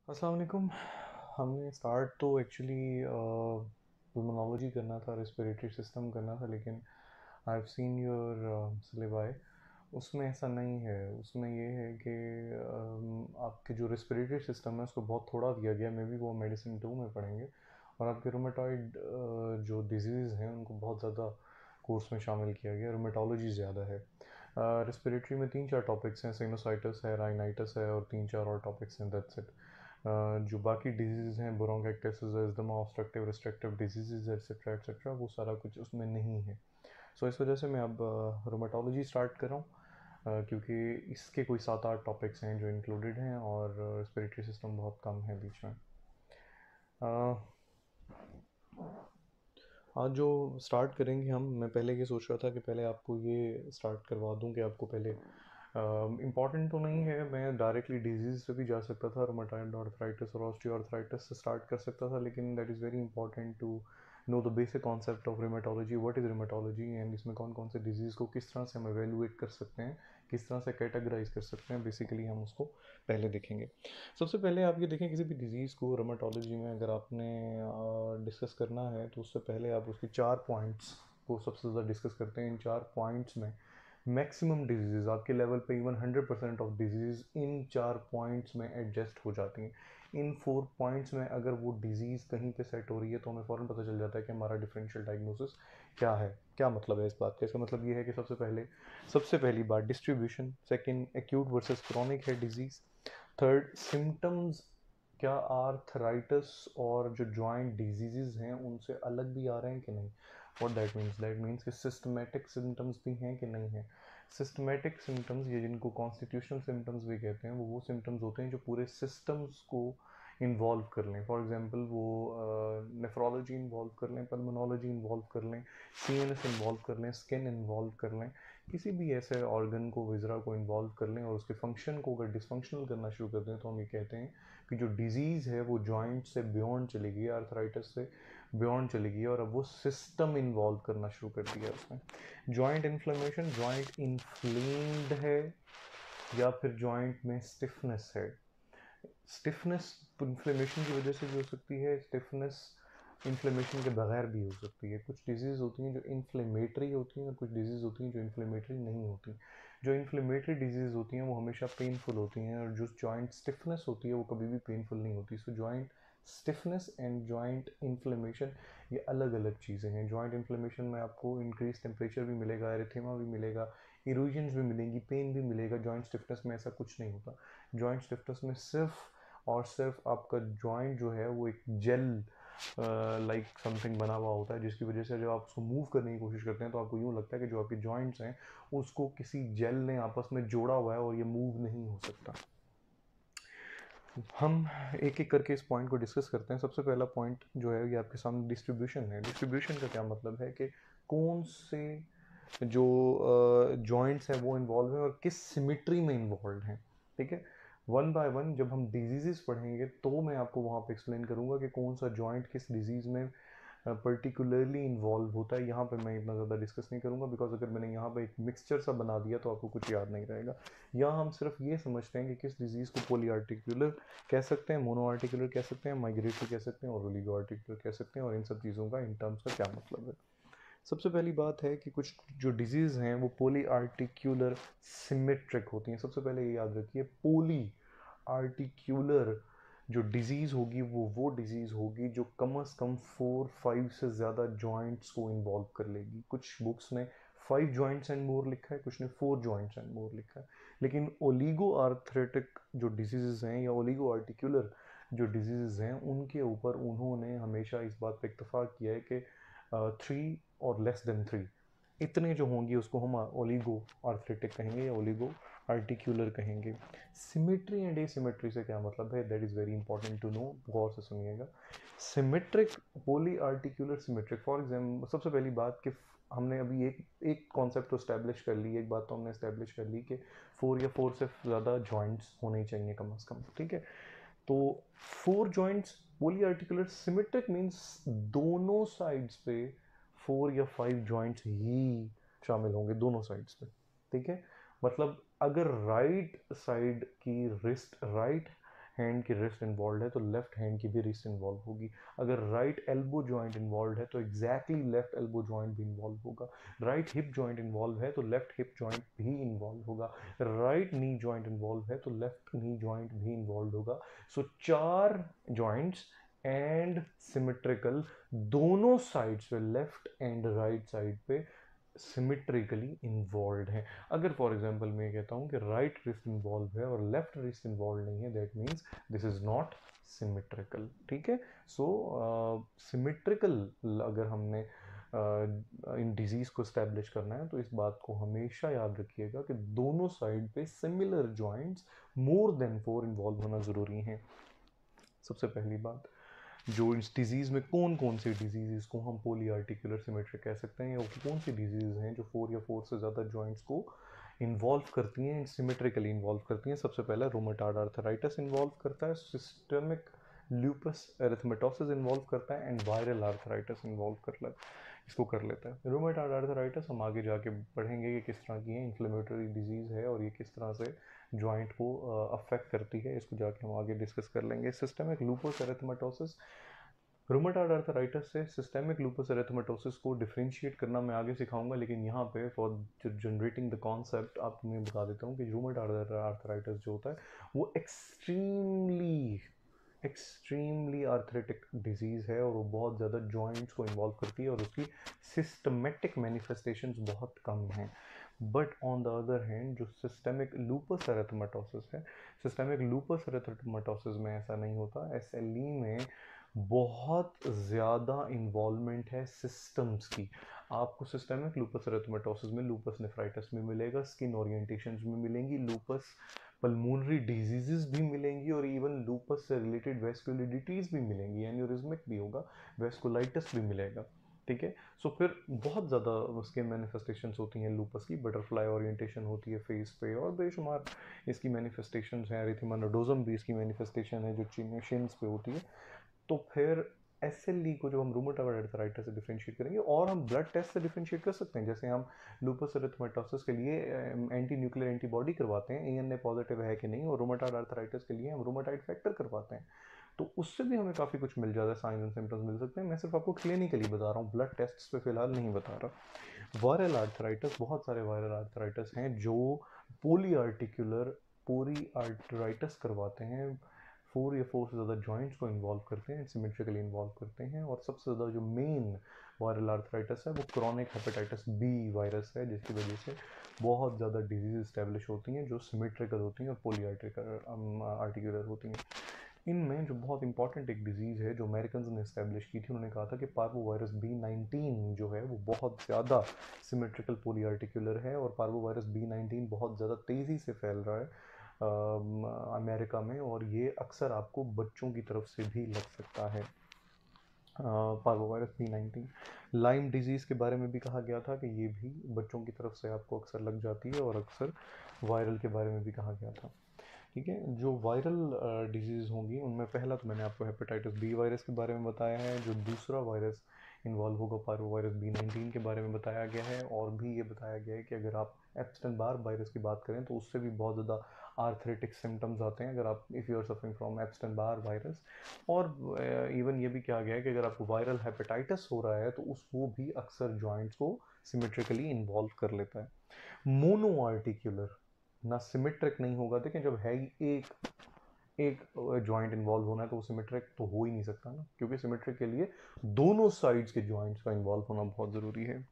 अस्सलाम वालेकुम। हमने स्टार्ट तो एक्चुअली पल्मोनोलॉजी करना था, रेस्पिरेटरी सिस्टम करना था, लेकिन I have seen your syllabi. उसमें ऐसा नहीं है। उसमें ये है कि आपके जो रेस्पिरेटरी सिस्टम है उसको बहुत थोड़ा दिया गया, मे बी वो मेडिसिन 2 में पढ़ेंगे। और आपके रोमेटॉइड जो डिजीज़ हैं उनको बहुत ज़्यादा कोर्स में शामिल किया गया, रोमेटोलॉजी ज़्यादा है। रेस्पिरेटरी में 3-4 टॉपिक्स हैं, साइनोसाइटिस है, राइनाइटिस है और 3-4 और टॉपिक्स हैं, दैट्स इट। जो बाकी डिजीज़ हैं, bronchitis, asthma, obstructive restrictive disease etcetera etcetera, वो सारा कुछ उसमें नहीं है। सो इस वजह से मैं अब रोमेटोलॉजी स्टार्ट कर रहा हूँ, क्योंकि इसके कोई 7-8 टॉपिक्स हैं जो इंक्लूडेड हैं और रेस्पिरेटरी सिस्टम बहुत कम है बीच में। आज जो स्टार्ट करेंगे हम, मैं पहले ये सोच रहा था कि पहले आपको ये स्टार्ट करवा दूं कि आपको पहले इम्पॉर्टेंट तो नहीं है, मैं डायरेक्टली डिजीज़ से भी जा सकता था, रोमेटॉइड आर्थराइटिस और ऑस्टियोआर्थराइटिस से स्टार्ट कर सकता था, लेकिन that is very important to know the basic concept of rheumatology, what is rheumatology and इसमें कौन कौन से डिजीज़ को किस तरह से हम एवेलुएट कर सकते हैं, किस तरह से कैटेगराइज कर सकते हैं, बेसिकली हम उसको पहले देखेंगे। सबसे पहले आप ये देखें, किसी भी डिज़ीज़ को रोमेटोलॉजी में अगर आपने डिस्कस करना है तो उससे पहले आप उसकी 4 पॉइंट्स को सबसे ज़्यादा डिस्कस करते हैं। इन 4 पॉइंट्स में मैक्सिमम डिजीज़ आपके लेवल पे, even 100% of disease in 4 points में एडजस्ट हो जाती हैं। इन 4 पॉइंट्स में अगर वो डिज़ीज़ कहीं पे सेट हो रही है तो हमें फ़ौरन पता चल जाता है कि हमारा डिफरेंशियल डायग्नोसिस क्या है। क्या मतलब है इस बात का? इसका मतलब ये है कि सबसे पहली बात distribution, second acute versus chronic है डिजीज़, थर्ड सिम्टम्स, क्या आर्थराइटिस और जो जॉइंट डिजीज़ हैं उनसे अलग भी आ रहे हैं कि नहीं। व्हाट दैट मीन्स कि सिस्टमेटिक सिम्टम्स भी हैं कि नहीं है। सिस्टमेटिक सिम्टम्स, ये जिनको कॉन्स्टिट्यूशनल सिम्टम्स भी कहते हैं, वो सिम्टम्स होते हैं जो पूरे सिस्टम्स को इन्वॉल्व कर लें। फॉर एग्जांपल वो नेफ्रोलॉजी इन्वॉल्व कर लें, पल्मोनोलॉजी इन्वॉल्व कर लें, सीएनएस इन्वॉल्व कर लें, स्किन इन्वॉल्व कर लें, किसी भी ऐसे ऑर्गन को, विजरा को इन्वॉल्व कर लें और उसके फंक्शन को अगर डिसफंक्शनल करना शुरू कर दें तो हम ये कहते हैं कि जो डिजीज़ है वो जॉइंट से बियॉन्ड चली गई, आर्थराइटिस से बियॉन्ड चली गई और अब वो सिस्टम इन्वॉल्व करना शुरू कर दिया उसमें। जॉइंट इन्फ्लेमेशन, जॉइंट इन्फ्लेम्ड है या फिर जॉइंट में स्टिफनेस है। स्टिफनेस इन्फ्लेमेशन की वजह से भी हो सकती है, स्टिफनेस इन्फ्लेमेशन के बगैर भी हो सकती है। कुछ डिजीज़ होती हैं जो इन्फ्लेमेटरी होती हैं और कुछ डिजीज़ होती हैं जो इन्फ्लेमेटरी नहीं होती। जो इन्फ्लेमेटरी डिजीज़ होती हैं वो हमेशा पेनफुल होती हैं और जो जॉइंट स्टिफनेस होती है वो कभी भी पेनफुल नहीं होती। So joint stiffness and joint inflammation ये अलग अलग चीज़ें हैं। जॉइंट इन्फ्लेमेशन में आपको इंक्रीज टेम्परेचर भी मिलेगा, एरिथेमा भी मिलेगा, इरोजन्स भी मिलेंगी, पेन भी मिलेगा। जॉइंट स्टिफनेस में ऐसा कुछ नहीं होता। जॉइंट स्टिफनेस में सिर्फ और सिर्फ आपका जॉइंट जो है वो एक जेल लाइक समथिंग बना हुआ होता है, जिसकी वजह से जब आप उसको मूव करने की कोशिश करते हैं तो आपको यूँ लगता है कि जो आपके जॉइंट्स हैं उसको किसी जेल ने आपस में जोड़ा हुआ है और ये मूव नहीं हो सकता। हम एक एक करके इस पॉइंट को डिस्कस करते हैं। सबसे पहला पॉइंट जो है ये आपके सामने डिस्ट्रीब्यूशन है। डिस्ट्रीब्यूशन का क्या मतलब है कि कौन से जो जॉइंट्स हैं वो इन्वॉल्व हैं और किस सिमिट्री में इन्वॉल्व हैं। ठीक है, वन बाय वन जब हम डिजीज़ पढ़ेंगे तो मैं आपको वहाँ पे एक्सप्लेन करूँगा कि कौन सा जॉइंट किस डिजीज़ में पर्टिकुलरली इन्वॉल्व होता है। यहाँ पे मैं इतना ज़्यादा डिस्कस नहीं करूँगा, बिकॉज अगर मैंने यहाँ पे एक मिक्सचर सा बना दिया तो आपको कुछ याद नहीं रहेगा। यहाँ हम सिर्फ ये समझते हैं कि किस डिजीज़ को पॉली आर्टिकुलर कह सकते हैं, मोनो आर्टिकुलर कह सकते हैं, माइग्रेटरी कह सकते हैं और ओलिगो आर्टिकुलर कह सकते हैं, और इन सब चीज़ों का इन टर्म्स का क्या मतलब है। सबसे पहली बात है कि कुछ जो डिजीज़ हैं वो पॉली आर्टिक्यूलर सिमेट्रिक होती हैं। सबसे पहले ये याद रखिए, पॉली आर्टिक्यूलर जो डिजीज़ होगी वो डिजीज़ होगी जो कम से कम 4-5 से ज़्यादा जॉइंट्स को इन्वॉल्व कर लेगी। कुछ बुक्स ने 5 जॉइंट्स एंड मोर लिखा है, कुछ ने 4 जॉइंट्स एंड मोर लिखा है। लेकिन ओलिगो आर्थरेटिक जो डिजीज़ हैं या ओलिगो आर्टिक्यूलर जो डिजीज़ हैं उनके ऊपर उन्होंने हमेशा इस बात पर इत्तेफाक किया है कि 3 और लेस देन 3 इतने जो होंगी उसको हम ओलिगो आर्थरेटिक कहेंगे या ओलिगो आर्टिक्यूलर कहेंगे। सिमेट्री एंड एसिमेट्री से क्या मतलब है, that is very important to know, गौर से सुनिएगा। Symmetric, poly articular symmetric, for example सबसे पहली बात कि हमने अभी एक एक कॉन्सेप्ट तो स्टैब्लिश कर ली, एक बात तो हमने स्टैब्लिश कर ली कि 4 या 4 से ज़्यादा जॉइंट्स होने चाहिए कम से कम। ठीक है, तो 4 joints poly articular symmetric means दोनों साइड्स पे 4 या 5 जॉइंट्स ही शामिल होंगे, दोनों साइड्स पे। ठीक है, मतलब अगर राइट साइड की रिस्ट, राइट हैंड की रिस्ट इन्वॉल्व है तो लेफ्ट हैंड की भी रिस्ट इन्वॉल्व होगी। अगर राइट एल्बो जॉइंट इन्वॉल्व है तो एग्जैक्टली लेफ्ट एल्बो जॉइंट भी इन्वॉल्व होगा। राइट हिप जॉइंट इन्वॉल्व है तो लेफ्ट हिप जॉइंट भी इन्वॉल्व होगा। राइट नी जॉइंट इन्वॉल्व है तो लेफ्ट नी जॉइंट भी इन्वॉल्व होगा। सो 4 जॉइंट्स एंड सिमेट्रिकल, दोनों साइड्स पे, लेफ्ट एंड राइट साइड पे सिमेट्रिकली इन्वॉल्व है। अगर फॉर एग्जांपल मैं कहता हूँ कि राइट रिस्ट इन्वॉल्व है और लेफ्ट रिस्ट इन्वॉल्व नहीं है, that means this is not symmetrical. ठीक है। सो सिमेट्रिकल अगर हमने इन डिजीज को स्टैब्लिश करना है तो इस बात को हमेशा याद रखिएगा कि दोनों साइड पे similar joints more than 4 involve होना जरूरी है। सबसे पहली बात, जो इस डिजीज़ में कौन कौन सी डिजीज़ को हम पोली आर्टिकुलर सिमेट्री कह सकते हैं, या कौन सी डिजीज़ हैं जो 4 या 4 से ज़्यादा जॉइंट्स को इन्वॉल्व करती हैं, सिमेट्रिकली इन्वॉल्व करती हैं। सबसे पहला रोमेटॉइड आर्थराइटिस इन्वॉल्व करता है, सिस्टमिक लूपस एरिथमेटोसिस इन्वॉल्व करता है एंड वायरल आर्थराइटिस इन्वॉल्व कर लेता है। रोमेटॉइड आर्थराइटिस हम आगे जाके पढ़ेंगे कि किस तरह की है, इन्फ्लेमेटरी डिजीज़ है और ये किस तरह से जॉइंट को अफेक्ट करती है, इसको जाके हम आगे डिस्कस कर लेंगे। सिस्टमिक लूपस एरिथमेटोसिस, रूमेटॉइड आर्थराइटिस से सिस्टेमिक लूपस एरिथमेटोसिस को डिफरेंशिएट करना मैं आगे सिखाऊंगा, लेकिन यहाँ पे फॉर जनरेटिंग द कॉन्सेप्ट आपको मैं बता देता हूँ कि रूमेटॉइड आर्थराइटिस जो होता है वो एक्सट्रीमली आर्थरेटिक डिजीज़ है और वो बहुत ज़्यादा जॉइंट्स को इन्वॉल्व करती है और उसकी सिस्टमेटिक मैनिफेस्टेशंस बहुत कम हैं। But on the other hand जो सिस्टेमिक लूपस एरिथमेटोसिस है, सिस्टेमिक लूपस एरिथमेटोसिस में ऐसा नहीं होता। एसएलई में बहुत ज़्यादा इन्वॉल्वमेंट है सिस्टम्स की। आपको सिस्टेमिक लूपस एरिथमेटोसिस में लूपस नेफ्राइटिस में मिलेगा, स्किन ओरिएंटेशंस में मिलेंगी, लूपस पल्मोनरी डिजीजेस भी मिलेंगी और इवन लूपस से रिलेटेड वेस्कुलरिटीज़ भी मिलेंगी, एन्यूरिज्मिक भी होगा, वेस्कुलाइटिस भी मिलेगा। ठीक है। सो फिर बहुत ज़्यादा उसके मैनिफेस्टेशंस होती हैं लूपस की, बटरफ्लाई ओरिएंटेशन होती है फेस पे और बेशुमार इसकी मैनिफेस्टेशंस हैं। एरिथेमा नोडोजम भी इसकी मैनिफेस्टेशन है जो शिन्स पे होती है। तो फिर एसएलई को जो हम रूमेटॉइड आर्थराइटिस से डिफरेंशिएट करेंगे और हम ब्लड टेस्ट से डिफरेंशिएट कर सकते हैं। जैसे हम लूपस एरिथमेटोसिस के लिए एंटी न्यूक्लियर एंटीबॉडी करवाते हैं, एएनए पॉजिटिव है कि नहीं, और रूमेटॉइड आर्थराइटिस के लिए हम रूमेटॉइड फैक्टर करवाते हैं, तो उससे भी हमें काफ़ी कुछ मिल जाता है, साइंस एंड सिम्टम्स मिल सकते हैं। मैं सिर्फ आपको क्लिनिकली बता रहा हूँ, ब्लड टेस्ट पे फिलहाल नहीं बता रहा। वायरल आर्थराइटिस, बहुत सारे वायरल आर्थराइटिस हैं जो पोली आर्थराइटिस करवाते हैं, 4 या 4 से ज़्यादा जॉइंट्स को इन्वॉल्व करते हैं, सिमेट्रिकली इन्वॉल्व करते हैं। और सबसे ज़्यादा जो मेन वायरल आर्थराइटिस है वो क्रॉनिक हेपेटाइटिस बी वायरस है, जिसकी वजह से बहुत ज़्यादा डिजीज इस्टेब्लिश होती हैं जो सिमेट्रिकल होती हैं और पोली आर्टिकुलर होती हैं। इनमें जो बहुत इंपॉर्टेंट एक डिजीज़ है जो अमेरिकन ने इस्टेब्लिश की थी, उन्होंने कहा था कि पार्वोवायरस B19 जो है वो बहुत ज़्यादा सिमेट्रिकल पोली आर्टिकुलर है और पार्वोवायरस B19 बहुत ज़्यादा तेज़ी से फैल रहा है अमेरिका में, और ये अक्सर आपको बच्चों की तरफ से भी लग सकता है। पार्वोवायरस B19, लाइम डिजीज़ के बारे में भी कहा गया था कि ये भी बच्चों की तरफ से आपको अक्सर लग जाती है, और अक्सर वायरल के बारे में भी कहा गया था। ठीक है। जो वायरल डिजीज़ होंगी उनमें पहला तो मैंने आपको हेपेटाइटिस बी वायरस के बारे में बताया है। जो दूसरा वायरस इन्वॉल्व होगा पार्वोवायरस B19 के बारे में बताया गया है, और भी ये बताया गया है कि अगर आप एप्स्टेन बार वायरस की बात करें तो उससे भी बहुत ज़्यादा आर्थरेटिक सिम्टम्स आते हैं अगर आप if you are suffering from Epstein Barr virus. और इवन ये भी कहा गया है कि अगर आपको वायरल हेपेटाइटिस हो रहा है तो वो भी अक्सर जॉइंट्स को सिमेट्रिकली इन्वॉल्व कर लेता है। मोनो आर्टिकुलर ना सिमेट्रिक नहीं होगा। देखिए जब है ही एक जॉइंट इन्वॉल्व होना है तो वो सिमेट्रिक तो हो ही नहीं सकता ना, क्योंकि सिमेट्रिक के लिए दोनों साइड्स के जॉइंट्स का इन्वॉल्व होना बहुत ज़रूरी है।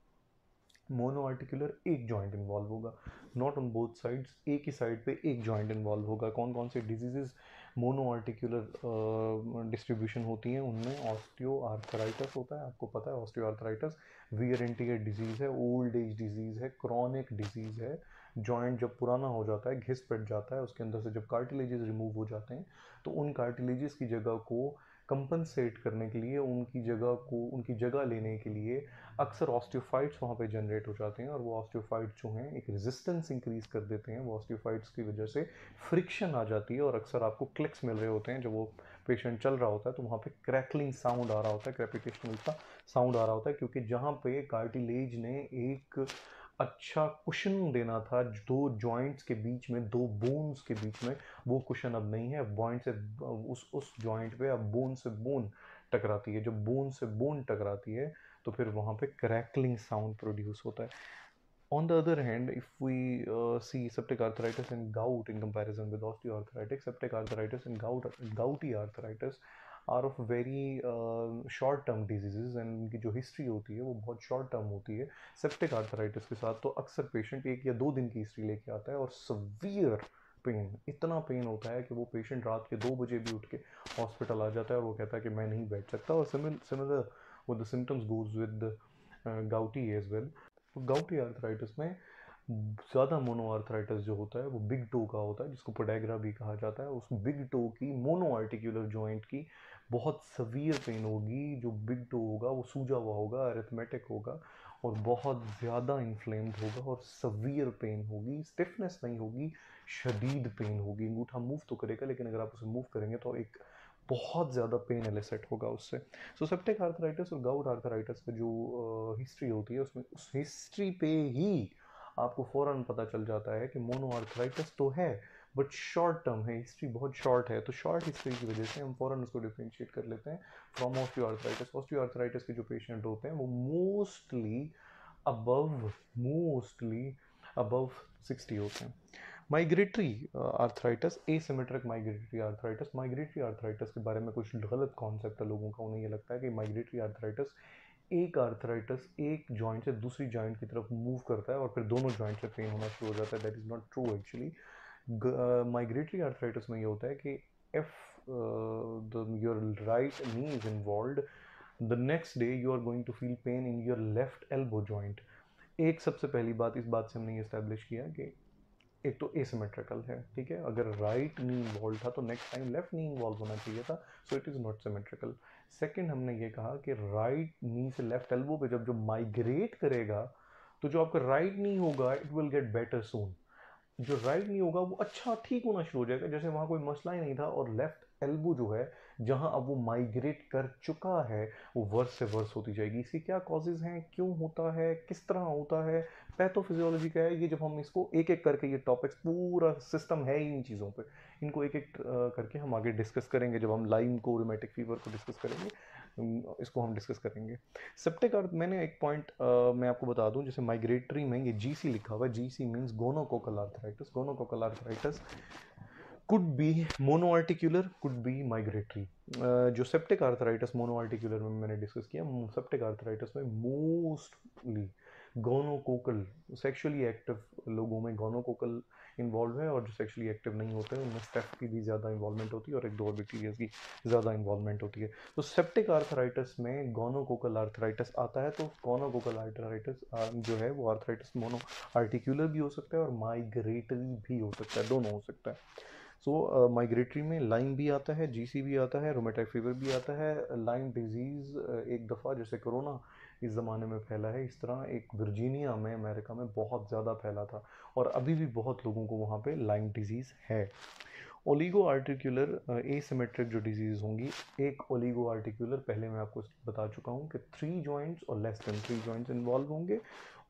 मोनो आर्टिकुलर एक जॉइंट इन्वॉल्व होगा, नॉट ऑन बोथ साइड्स, एक ही साइड पे एक जॉइंट इन्वॉल्व होगा। कौन कौन से डिजीजेज मोनो आर्टिकुलर डिस्ट्रीब्यूशन होती हैं, उनमें ऑस्टियो आर्थराइटिस होता है, आपको पता है osteo arthritis wear and tear disease है, ओल्ड एज डिजीज़ है, क्रॉनिक डिजीज़ है। जॉइंट जब पुराना हो जाता है, घिस पिट जाता है, उसके अंदर से जब कार्टिलेजेस रिमूव हो जाते हैं तो उन कार्टिलेजेस की जगह को कंपनसेट करने के लिए, उनकी जगह लेने के लिए अक्सर ऑस्टियोफाइट्स वहाँ पे जनरेट हो जाते हैं, और वो ऑस्टियोफाइट्स जो हैं एक रेजिस्टेंस इंक्रीज कर देते हैं। वो ऑस्टियोफाइट्स की वजह से फ्रिक्शन आ जाती है और अक्सर आपको क्लिक्स मिल रहे होते हैं। जब वो पेशेंट चल रहा होता है तो वहाँ पे क्रैकलिंग साउंड आ रहा होता है, क्रेपिटेशनल का साउंड आ रहा होता है, क्योंकि जहाँ पे कार्टिलेज ने एक अच्छा कुशन देना था दो जॉइंट्स के बीच में, दो बोन्स के बीच में, वो कुशन अब नहीं है। पॉइंट से उस जॉइंट पे अब बोन से बोन टकराती है, जब बोन से बोन टकराती है तो फिर वहाँ पे क्रैकलिंग साउंड प्रोड्यूस होता है। On the other hand, if we see septic arthritis and gout in comparison with osteoarthritis, septic arthritis and gouty arthritis are of very short term diseases, and उनकी जो हिस्ट्री होती है वो बहुत short term होती है। सेप्टिक आर्थराइटिस के साथ तो अक्सर पेशेंट 1 या 2 दिन की हिस्ट्री लेके आता है और सवियर पेन, इतना पेन होता है कि वो पेशेंट रात के 2 बजे भी उठ के हॉस्पिटल आ जाता है और वो कहता है कि मैं नहीं बैठ सकता। और सिमिलर वो the symptoms goes with gouty as well. Gouty arthritis में ज़्यादा मोनो आर्थराइटिस जो होता है वो बिग टो का होता है, जिसको पोडेग्रा भी कहा जाता है। उस बिग टो की मोनो आर्टिकुलर जॉइंट की बहुत सवियर पेन होगी। जो बिग टो होगा वो सूजा हुआ होगा, अरिथमेटिक होगा और बहुत ज़्यादा इन्फ्लेम्ड होगा और सवियर पेन होगी। स्टिफनेस नहीं होगी, शदीद पेन होगी। अंगूठा मूव तो करेगा लेकिन अगर आप उसे मूव करेंगे तो एक बहुत ज़्यादा पेन एलिसिट होगा उससे। सो सेप्टिक आर्थराइटिस और गाउट आर्थराइटिस का जो हिस्ट्री होती है उसमें उस हिस्ट्री पे ही आपको फ़ौरन पता चल जाता है कि मोनो आर्थराइटिस तो है बट शॉर्ट टर्म है, हिस्ट्री बहुत शॉर्ट है। तो शॉर्ट हिस्ट्री की वजह से हम फ़ौरन उसको डिफ्रेंशिएट कर लेते हैं फ्रॉम ऑस्टियोआर्थराइटिस। ऑस्टियोआर्थराइटिस के जो पेशेंट होते हैं वो अबव मोस्टली अबव 60 होते हैं। Migratory arthritis, asymmetric migratory arthritis के बारे में कुछ गलत कॉन्सेप्ट है लोगों का। उन्हें ये लगता है कि माइग्रेटरी आर्थराइटिस एक जॉइंट से दूसरी जॉइंट की तरफ मूव करता है और फिर दोनों जॉइंट से पेन होना शुरू हो जाता है। That is not true actually. Migratory arthritis में ये होता है कि if your right knee is involve, the next day you are going to feel pain in your left elbow joint. एक सबसे पहली बात, इस बात से हमने इस्टेब्लिश किया कि एक तो एसिमेट्रिकल है, ठीक है। अगर राइट नी इन्वॉल्व था तो नेक्स्ट टाइम लेफ्ट नी इन्वॉल्व होना चाहिए था, so it is not symmetrical. Second, हमने ये कहा कि राइट नी से लेफ्ट एल्बो पे जब जो माइग्रेट करेगा तो जो आपका राइट नी होगा इट विल गेट बेटर सून। जो राइट नी होगा वो अच्छा ठीक होना शुरू हो जाएगा, जैसे वहाँ कोई मसला ही नहीं था। और लेफ्ट एल्बो जो है जहाँ अब वो माइग्रेट कर चुका है वो वर्स से वर्स होती जाएगी। इसकी क्या कॉजेज़ हैं, क्यों होता है, किस तरह होता है, पैथोफिजियोलॉजी का है ये। जब हम इसको एक एक करके, ये टॉपिक्स पूरा सिस्टम है इन चीज़ों पे, इनको एक एक करके हम आगे डिस्कस करेंगे। जब हम लाइम को, रूमेटिक फीवर को डिस्कस करेंगे, इसको हम डिस्कस करेंगे। सेप्टिक अर्थ, मैंने एक पॉइंट मैं आपको बता दूं, जैसे माइग्रेटरी में ये जीसी लिखा हुआ है, GC means gonococcal arthritis. Gonococcal arthritis could be monoarticular, could be migratory. जो सेप्टिक आर्थराइटिस मोनोआर्टिकुलर में मैंने डिस्कस किया, सेप्टिक आर्थराइटिस में मोस्टली गोनोकोकल, सेक्सुअली एक्टिव लोगों में गोनोकोकल इन्वॉल्व है, और जो सेक्सुअली एक्टिव नहीं होते हैं उनमें स्टेफ की भी ज़्यादा इन्वॉल्वमेंट होती है और एक दो और बैक्टीरियाज की ज़्यादा इन्वॉल्वमेंट होती है। तो सेप्टिक आर्थराइटिस में गोनोकोकल आर्थराइटिस आता है। तो गोनोकोकल आर्थराइटिस जो है वो आर्थराइटिस मोनो आर्टिकुलर भी हो सकता है और माइग्रेटरी भी हो सकता है, दोनों हो सकता है। सो माइग्रेटरी में लाइम भी आता है, जीसी भी आता है, रोमेटाइड फीवर भी आता है। लाइम डिजीज़ एक दफ़ा जैसे कोरोना इस ज़माने में फैला है, इस तरह एक वर्जीनिया में अमेरिका में बहुत ज़्यादा फैला था और अभी भी बहुत लोगों को वहाँ पे लाइम डिजीज़ है। ओलिगो आर्टिकुलर एसिमेट्रिक जो डिजीज़ होंगी, एक ओलिगो आर्टिकुलर पहले मैं आपको बता चुका हूँ कि 3 जॉइंट्स और लेस देन 3 जॉइंट्स इन्वॉल्व होंगे।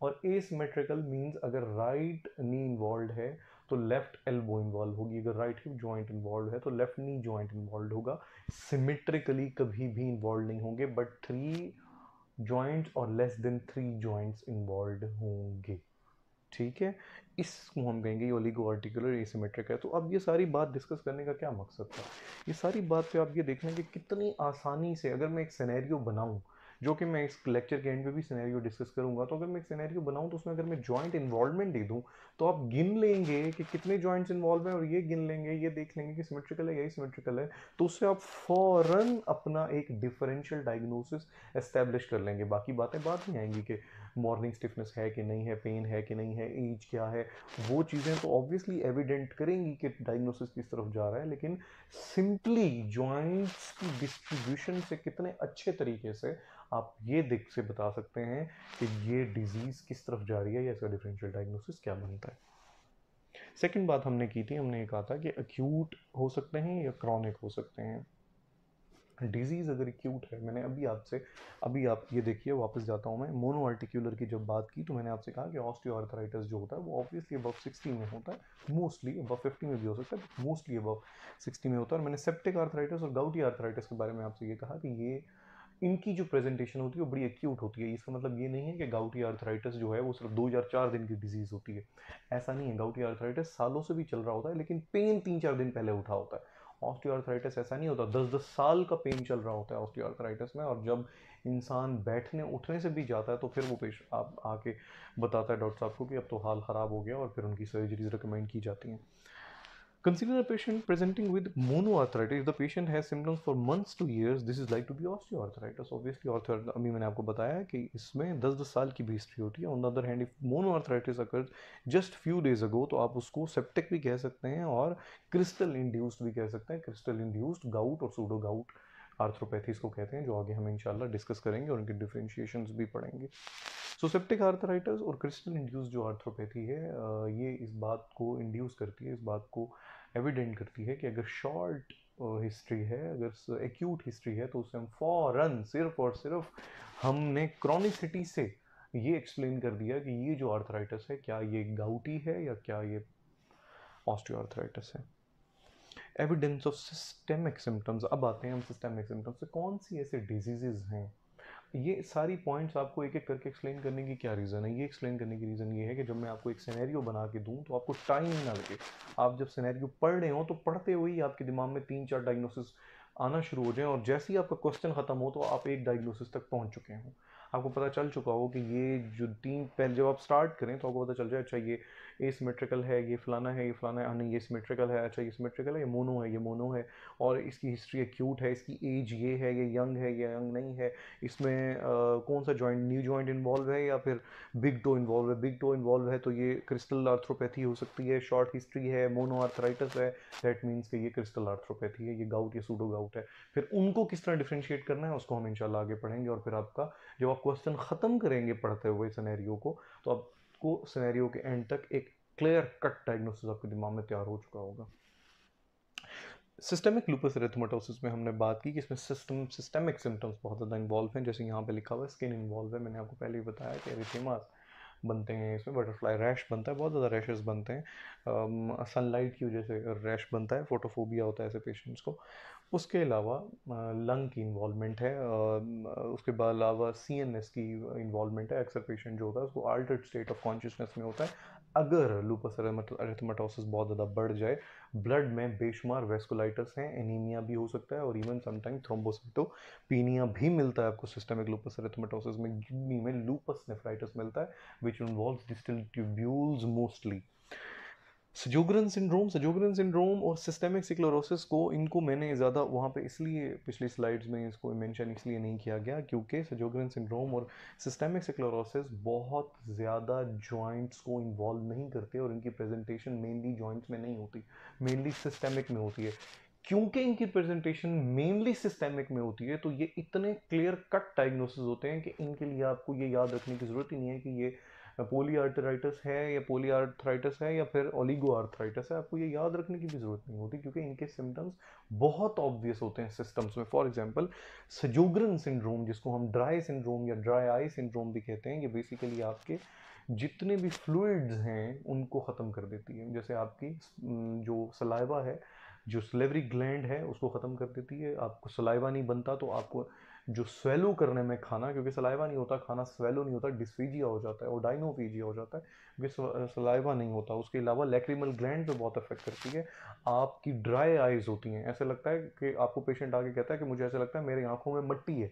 और एसिमेट्रिकल मींस अगर राइट नी इन्वॉल्व है तो लेफ्ट एल्बो इन्वॉल्व होगी, अगर राइट हिप जॉइंट इन्वॉल्व है तो लेफ्ट नी जॉइंट इन्वॉल्व होगा। सिमेट्रिकली कभी भी इन्वॉल्व नहीं होंगे, बट 3 जॉइंट्स और लेस देन 3 जॉइंट्स इन्वॉल्व होंगे, ठीक है। इसको हम कहेंगे ओलिगो आर्टिकुलर एसिमेट्रिक है। तो अब ये सारी बात डिस्कस करने का क्या मकसद था, ये सारी बात पे आप ये देख लें कि कितनी आसानी से अगर मैं एक सिनेरियो बनाऊं, जो कि मैं इस लेक्चर के एंड पे भी सिनेरियो डिस्कस करूंगा, तो अगर मैं एक सिनेरियो बनाऊं तो उसमें अगर मैं जॉइंट इन्वॉल्वमेंट दे दूं तो आप गिन लेंगे कि कितने जॉइंट्स इन्वॉल्व हैं और ये गिन लेंगे, ये देख लेंगे कि सिमेट्रिकल है या एसिमेट्रिकल है। तो उससे आप फौरन अपना एक डिफरेंशियल डायग्नोसिस एस्टेब्लिश कर लेंगे। बाकी बातें बाद में आएंगी कि मॉर्निंग स्टिफनेस है कि नहीं है, पेन है कि नहीं है, एज क्या है, वो चीज़ें तो ऑब्वियसली एविडेंट करेंगी कि डायग्नोसिस किस तरफ जा रहा है। लेकिन सिंपली जॉइंट्स की डिस्ट्रीब्यूशन से कितने अच्छे तरीके से आप ये देख से बता सकते हैं कि ये डिजीज़ किस तरफ जा रही है या इसका डिफरेंशियल डायग्नोसिस क्या बनता है। सेकेंड बात हमने की थी, हमने ये कहा था कि अक्यूट हो सकते हैं या क्रॉनिक हो सकते हैं। डिजीज़ अगर एक्यूट है, मैंने अभी आप ये देखिए, वापस जाता हूँ मैं, मोनो आर्टिकुलर की जब बात की तो मैंने आपसे कहा कि ऑस्टियोआर्थराइटिस जो होता है वो ऑब्वियसली अबव 60 में होता है, मोस्टली अबव 50 में भी हो सकता है, बट मोस्टली अबव 60 में होता है। और मैंने सेप्टिक आर्थराइटिस और गाउटी आर्थराइटिस के बारे में आपसे ये कहा कि ये इनकी जो प्रेजेंटेशन होती है वो बड़ी एक्यूट होती है। इसका मतलब ये नहीं है कि गाउटी आर्थराइटिस जो है वो सिर्फ 2 या 4 दिन की डिजीज होती है, ऐसा नहीं है। गाउटी आर्थराइटिस सालों से भी चल रहा होता है, लेकिन पेन 3-4 दिन पहले उठा होता है। ऑस्टियोआर्थराइटिस ऐसा नहीं होता, 10-10 साल का पेन चल रहा होता है ऑस्टियोआर्थराइटिस में, और जब इंसान बैठने उठने से भी जाता है तो फिर वो पेश आप आके बताता है डॉक्टर साहब को कि अब तो हाल ख़राब हो गया, और फिर उनकी सर्जरीज रिकमेंड की जाती हैं। Consider a patient presenting with monoarthritis. If the patient has symptoms for months to years, this is like to be osteoarthritis. Obviously, अभी मैंने आपको बताया कि इसमें 10-10 साल की भी हिस्ट्री होती है. On the other hand, if monoarthritis occurs just few days ago, तो आप उसको सेप्टिक भी कह सकते हैं और क्रिस्टल इंड्यूस्ड भी कह सकते हैं. क्रिस्टल इंड्यूस्ड गाउट और सूडो गाउट आर्थ्रोपैथीज को कहते हैं, जो आगे हम इंशाल्लाह डिस्कस करेंगे और उनके डिफरेंशिएशंस भी पढ़ेंगे. सो सेप्टिक आर्थराइटिस और क्रिस्टल इंड्यूस जो आर्थ्रोपैथी है, ये इस बात को इंड्यूस करती है, इस बात को एविडेंट करती है कि अगर शॉर्ट हिस्ट्री है, अगर एक्यूट हिस्ट्री है, तो उसे हम फौरन सिर्फ और सिर्फ हमने क्रॉनिसिटी से ये एक्सप्लेन कर दिया कि ये जो आर्थराइटिस है, क्या ये गाउटी है या क्या ये ऑस्टियोआर्थराइटिस है. Evidence of systemic symptoms. अब आते हैं हम सिस्टेमिक सिम्टम्स से. कौन सी ऐसे डिजीजेज हैं, ये सारी पॉइंट्स आपको एक एक करके एक्सप्लेन करने की क्या रीज़न है. ये एक्सप्लेन करने की रीज़न ये है कि जब मैं आपको एक सिनेरियो बना के दूं तो आपको टाइम ना लगे. आप जब सिनेरियो पढ़ रहे हो तो पढ़ते हुए ही आपके दिमाग में 3-4 डायग्नोसिस आना शुरू हो जाए, और जैसे ही आपका क्वेश्चन खत्म हो तो आप एक डायग्नोसिस तक पहुंच चुके हों. आपको पता चल चुका हो कि ये जो तीन, पहले जब आप स्टार्ट करें तो आपको पता चल जाए अच्छा ये एसिमेट्रिकल है, ये फलाना है, ये फलाना है, नहीं ये सिमेट्रिकल है, अच्छा ये सिमेट्रिकल है, ये मोनो है, ये मोनो है, और इसकी हिस्ट्री एक्यूट है, इसकी एज ये है, ये यंग है, ये यंग नहीं है, इसमें कौन सा जॉइंट, न्यू जॉइंट इन्वॉल्व है या फिर बिग टो इन्वॉल्व है. बिग टो इन्वॉल्व है तो ये क्रिस्टल आर्थ्रोपैथी हो सकती है. शॉर्ट हिस्ट्री है, मोनो आर्थराइटिस है, दैट मीन्स कि ये क्रिस्टल आर्थ्रोपैथी है, ये गाउट या सूडो गाउट है. फिर उनको किस तरह डिफ्रेंशिएट करना है उसको हम इंशाल्लाह आगे पढ़ेंगे. और फिर आपका जब आप क्वेश्चन ख़त्म करेंगे पढ़ते हुए सिनेरियो को, तो आपको सिनेरियो के एंड तक एक क्लियर कट डायग्नोसिस आपके दिमाग में तैयार हो चुका होगा. सिस्टेमिक लूपस एरिथेमेटोसिस में हमने बात की कि इसमें सिस्टेमिक सिम्टम्स बहुत ज़्यादा इन्वॉल्व हैं. जैसे यहाँ पे लिखा हुआ है स्किन इन्वॉल्व है. मैंने आपको पहले ही बताया कि एरिथेमास बनते हैं, इसमें बटरफ्लाई रैश बनता है, बहुत ज़्यादा रैशेस बनते हैं, सनलाइट की वजह से रैश बनता है, फोटोफोबिया होता है ऐसे पेशेंट्स को. उसके अलावा लंग की इन्वॉल्वमेंट है, उसके बाद अलावा CNS की इन्वॉल्वमेंट है. अक्सर पेशेंट जो होता है उसको अल्टर्ड स्टेट ऑफ कॉन्शियसनेस में होता है अगर लूपस एरिथेमेटोसिस बहुत ज़्यादा बढ़ जाए. ब्लड में बेशुमार वेस्कुलाइटिस हैं, एनीमिया भी हो सकता है, और इवन समटाइम थ्रोम्बोसाइटोपेनिया भी मिलता है आपको सिस्टेमिक लूपस एरिथेमेटोसिस में. किडनी में लूपस नेफ्राइटिस मिलता है which involves distal tubules mostly. Sjogren syndrome और सिस्टेमिक स्क्लेरोसिस को, इनको मैंने ज़्यादा वहाँ पे इसलिए पिछली स्लाइड्स में इसको मेंशन इसलिए नहीं किया गया क्योंकि सजोगरन सिंड्रोम और सिस्टेमिक स्क्लेरोसिस बहुत ज़्यादा जॉइंट्स को इन्वॉल्व नहीं करते, और इनकी प्रेजेंटेशन मेनली जॉइंट्स में नहीं होती, मेनली सिस्टेमिक में होती है. क्योंकि इनकी प्रेजेंटेशन मेनली सिस्टेमिक में होती है तो ये इतने क्लियर कट डायग्नोसिस होते हैं कि इनके लिए आपको ये याद रखने की ज़रूरत ही नहीं है कि ये पोलीआर्थराइटिस है या पोलीआर्थराइटिस है या फिर ओलिगो आर्थराइटिस है. आपको ये याद रखने की भी ज़रूरत नहीं होती क्योंकि इनके सिम्टम्स बहुत ऑब्वियस होते हैं सिस्टम्स में. फॉर एग्जांपल सजोगरन सिंड्रोम, जिसको हम ड्राई सिंड्रोम या ड्राई आई सिंड्रोम भी कहते हैं, ये बेसिकली आपके जितने भी फ्लूइड्स हैं उनको ख़त्म कर देती है. जैसे आपकी जो सलाइवा है, जो सलेवरी ग्लैंड है, उसको ख़त्म कर देती है. आपको सलाइवा नहीं बनता तो आपको जो स्वेलो करने में खाना, क्योंकि सलाइवा नहीं होता खाना स्वेलो नहीं होता, डिस्फीजिया हो जाता है और डाइनोफीजिया हो जाता है क्योंकि सलाइवा नहीं होता. उसके अलावा लैक्रिमल ग्लैंड पे बहुत अफेक्ट करती है. आपकी ड्राई आइज होती हैं, ऐसे लगता है कि आपको पेशेंट आके कहता है कि मुझे ऐसा लगता है मेरी आंखों में मट्टी है,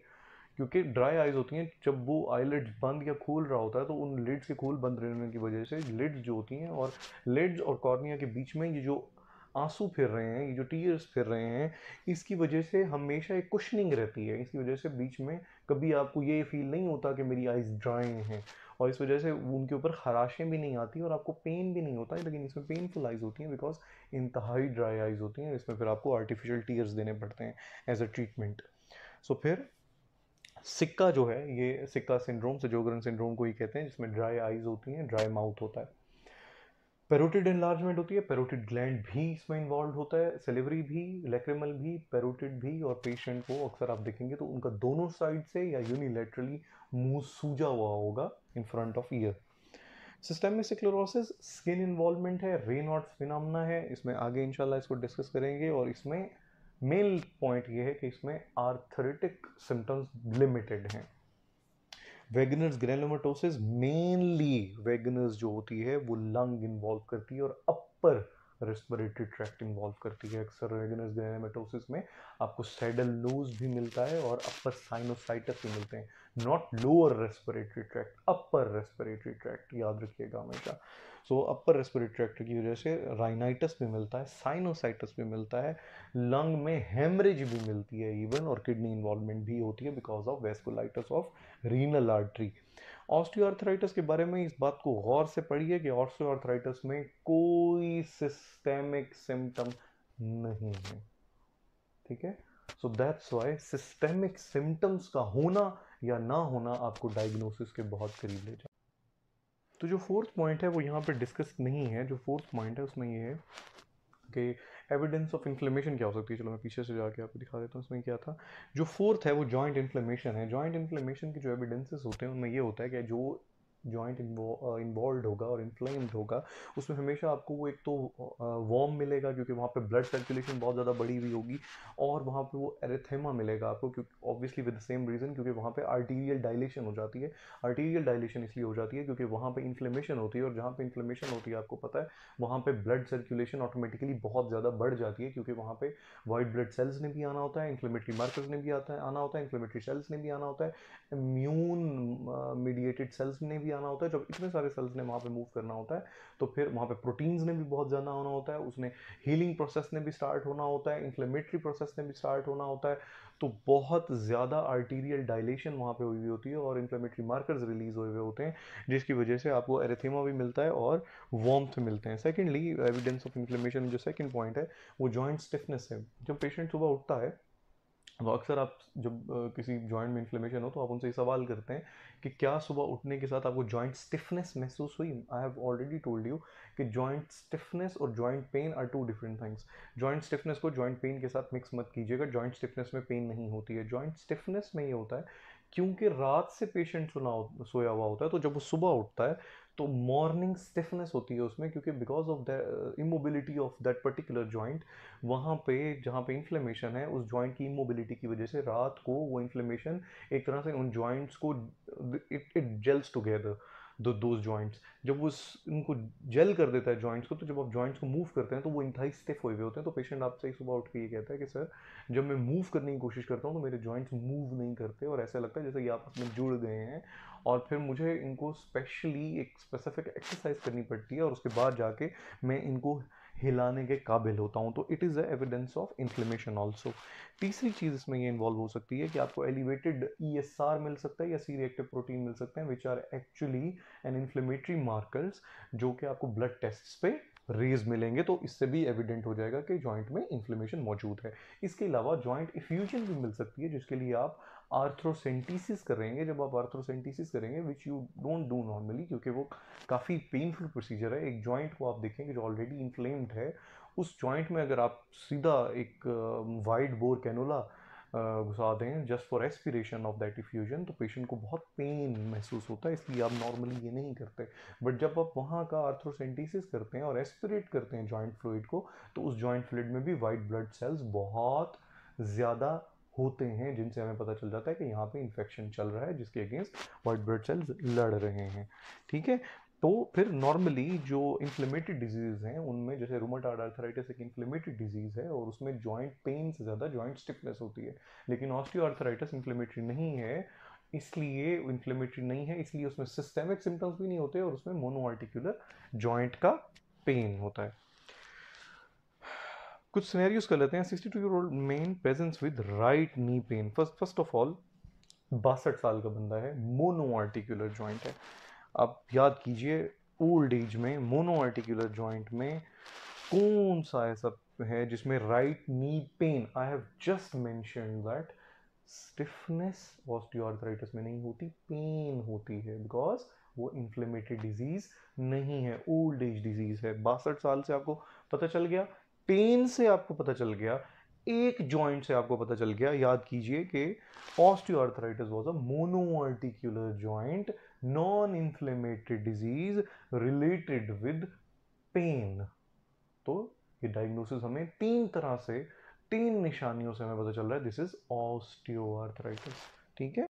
क्योंकि ड्राई आइज होती हैं. जब वो आईलिड्स बंद या खोल रहा होता है तो उन लिड्स के खोल बंद रहने की वजह से लिड्स जो होती हैं, और लिड्स और कॉर्निया के बीच में ये जो आंसू फिर रहे हैं, ये जो टीयर्स फिर रहे हैं, इसकी वजह से हमेशा एक कुशनिंग रहती है. इसकी वजह से बीच में कभी आपको ये फील नहीं होता कि मेरी आइज ड्राई हैं, और इस वजह से उनके ऊपर खराशें भी नहीं आती और आपको पेन भी नहीं होता है. लेकिन इसमें पेनफुल आइज होती हैं बिकॉज इंतहाई ड्राई आइज होती हैं. इसमें फिर आपको आर्टिफिशियल टीयर्स देने पड़ते हैं एज अ ट्रीटमेंट. सो फिर सिक्का जो है, ये सिक्का सिंड्रोम, सजोगरन सिंड्रोम को ही कहते हैं, जिसमें ड्राई आइज होती हैं, ड्राई माउथ होता है. पेरोटिड एनलार्जमेंट होती है, पेरोटिड ग्लैंड भी इसमें इन्वॉल्व होता है, सेलिवरी भी, लैक्रिमल भी, पेरोटिड भी, और पेशेंट को अक्सर आप देखेंगे तो उनका दोनों साइड से या यूनिलेटरली मुंह सूजा हुआ होगा in front of year. Systemic sclerosis skin involvement है, रेनॉल्ड्स फिनोमेना है, इसमें आगे इंशाल्लाह इसको डिस्कस करेंगे, और इसमें मेन पॉइंट ये है कि इसमें आर्थराइटिक सिम्टम्स लिमिटेड हैं। वेगनर्स ग्रेनुलोमाटोसिस, मेनली वेगनर्स जो होती है वो लंग इन्वॉल्व करती है और अपर रेस्पिरेटरी ट्रैक्ट इन्वॉल्व करती है। अक्सर वेगनर्स ग्रेनुलोमाटोसिस में आपको सैडल नोज भी मिलता है और अपर साइनोसाइटस भी मिलते हैं, not lower respiratory tract, upper respiratory tract, याद रखिएगा हमेशा। सो अपर रेस्पिरेटरी ट्रैक्ट की वजह से राइनाइटिस भी मिलता है, साइनोसाइटिस भी मिलता है, लंग में हेमरेज भी मिलती है इवन, और किडनी इन्वॉल्वमेंट भी होती है because of vasculitis of renal artery. Osteoarthritis के बारे में इस बात को गौर से पढ़िए कि ऑस्टियोआर्थराइटिस में कोई सिस्टेमिक सिम्टम नहीं है, ठीक है। So that's why systemic symptoms का होना या ना होना आपको डायग्नोसिस के बहुत करीब ले जाए। तो जो फोर्थ पॉइंट है वो यहाँ पे डिस्कस नहीं है। जो फोर्थ पॉइंट है उसमें ये है कि एविडेंस ऑफ इन्फ्लेमेशन क्या हो सकती है। चलो मैं पीछे से जाके आपको दिखा देता हूँ इसमें क्या था। जो फोर्थ है वो जॉइंट इन्फ्लेमेशन है। जॉइंट इन्फ्लेमेशन के जो एविडेंसेस होते हैं उनमें ये होता है कि जो जॉइंट इन्वॉल्व होगा और इन्फ्लेम्ड होगा उसमें हमेशा आपको वो एक तो वार्म मिलेगा क्योंकि वहाँ पे ब्लड सर्कुलेशन बहुत ज़्यादा बढ़ी हुई होगी, और वहाँ पे वो एरिथेमा मिलेगा आपको, क्योंकि obviously with the same reason, क्योंकि वहाँ पे आर्टीरियल डायलेशन हो जाती है। आर्टीरियल डायलेशन इसलिए हो जाती है क्योंकि वहाँ पे इन्फ्लेमेशन होती है, और जहाँ पे इन्फ्लेमेशन होती है आपको पता है वहाँ पे ब्लड सर्कुलेशन ऑटोमेटिकली बहुत ज़्यादा बढ़ जाती है, क्योंकि वहाँ पे वाइट ब्लड सेल्स ने भी आना होता है, इन्फ्लेमेटरी मार्कर्स ने भी आना होता है, इन्फ्लेमेटरी सेल्स ने भी आना होता है, इम्यून मीडिएटेड सेल्स ने भी आना होता है। जब इतने सारे सेल्स ने वहाँ पे मूव करना होता है तो फिर वहाँ पे प्रोटीन्स ने भी बहुत ज़्यादा आना होता है, उसने हीलिंग प्रोसेस ने भी स्टार्ट होना होता है, इन्फ्लेमेटरी प्रोसेस ने भी स्टार्ट होना होता है। तो बहुत ज़्यादा आर्टीरियल डायलेशन वहाँ पे हुई हुई होती है और इन्फ्लेमेटरी मार्कर्स रिलीज हुए हुए होते हैं, जिसकी वजह से आपको एरिथेमा भी मिलता है और वार्मथ मिलते हैं। सेकेंडली, एविडेंस ऑफ इन्फ्लेमेशन जो सेकेंड पॉइंट है वो जॉइंट स्टिफनेस है। जब पेशेंट सुबह उठता है तो अक्सर आप जब किसी जॉइंट में इन्फ्लेमेशन हो तो आप उनसे सवाल करते हैं कि क्या सुबह उठने के साथ आपको जॉइंट स्टिफनेस महसूस हुई। I have already told you कि जॉइंट स्टिफनेस और joint pain are two different things. Joint stiffness को जॉइंट पेन के साथ मिक्स मत कीजिएगा। जॉइंट स्टिफनेस में पेन नहीं होती है। जॉइंट स्टिफनेस में ये होता है क्योंकि रात से पेशेंट सोया हुआ होता है, तो जब वो सुबह उठता है तो मॉर्निंग स्टिफनेस होती है उसमें, क्योंकि because of the immobility of that particular joint, वहाँ पे जहाँ पे इन्फ्लेमेशन है उस जॉइंट की इमोबिलिटी की वजह से रात को वो इन्फ्लेमेशन एक तरह से उन जॉइंट्स को it gels together those joints. जब वो उनको जेल कर देता है जॉइंट्स को, तो जब आप जॉइंट्स को मूव करते हैं तो वो इंतहाई स्टिफ हुए हुए होते हैं। तो पेशेंट आपसे सुबह उठ के ये कहता है कि सर जब मैं मूव करने की कोशिश करता हूँ तो मेरे जॉइंट्स मूव नहीं करते और ऐसा लगता है जैसे ये आपस में जुड़ गए हैं, और फिर मुझे इनको स्पेशली एक स्पेसिफिक एक्सरसाइज करनी पड़ती है और उसके बाद जाके मैं इनको हिलाने के काबिल होता हूँ। तो it is the evidence of inflammation also. तीसरी चीज़ इसमें ये इन्वॉल्व हो सकती है कि आपको एलिवेटेड ESR मिल सकता है या सी रिएक्टिव प्रोटीन मिल सकते हैं, which are actually an inflammatory markers, जो कि आपको ब्लड टेस्ट पे रेज मिलेंगे। तो इससे भी एविडेंट हो जाएगा कि जॉइंट में इन्फ्लेमेशन मौजूद है। इसके अलावा जॉइंट इफ्यूजन भी मिल सकती है, जिसके लिए आप आर्थ्रोसेंटिसिस करेंगे। जब आप आर्थ्रोसेंटिसिस करेंगे, which you don't do normally क्योंकि वो काफ़ी पेनफुल प्रोसीजर है। एक जॉइंट को आप देखेंगे जो ऑलरेडी इन्फ्लेम्ड है, उस जॉइंट में अगर आप सीधा एक वाइड बोर कैनोला घुसा दें just for aspiration of that effusion, तो पेशेंट को बहुत पेन महसूस होता है, इसलिए आप नॉर्मली ये नहीं करते। बट जब आप वहाँ का आर्थ्रोसेंटिसिस करते हैं और एस्पिरेट करते हैं जॉइंट फ्लूइड को, तो उस जॉइंट फ्लूइड में भी वाइट ब्लड सेल्स बहुत ज़्यादा होते हैं, जिनसे हमें पता चल जाता है कि यहाँ पे इन्फेक्शन चल रहा है, जिसके अगेंस्ट वाइट ब्लड सेल्स लड़ रहे हैं, ठीक है। तो फिर नॉर्मली जो इन्फ्लेमेटरी डिजीज हैं उनमें, जैसे रूमेटॉइड आर्थराइटिस एक इन्फ्लेमेटरी डिजीज है और उसमें जॉइंट पेन से ज़्यादा जॉइंट स्टिफनेस होती है, लेकिन ऑस्टियोआर्थराइटिस इन्फ्लेमेटरी नहीं है, इसलिए इन्फ्लेमेटरी नहीं है, इसलिए उसमें सिस्टेमिक सिम्टम्स भी नहीं होते और उसमें मोनोआर्टिकुलर जॉइंट का पेन होता है। कुछ सिनेरियोस कर लेते हैं। 62-year-old man presence with right knee pain. First of all 62 साल का बंदा है, मोनो आर्टिकुलर जॉइंट है। आप याद कीजिए ओल्ड एज में मोनो आर्टिकुलर जॉइंट में कौन सा ऐसा है जिसमें right knee pain. I have just mention that stiffness osteoarthritis में नहीं होती, पेन होती है, बिकॉज वो इन्फ्लेमेटरी डिजीज नहीं है, ओल्ड एज डिजीज है। 62 साल से आपको पता चल गया, पेन से आपको पता चल गया, एक जॉइंट से आपको पता चल गया। याद कीजिए कि osteoarthritis was a monoarticular joint non inflammatory disease related with pain. तो ये डायग्नोसिस हमें तीन तरह से, तीन निशानियों से हमें पता चल रहा है, दिस इज ऑस्टियोआर्थराइटिस। ठीक है।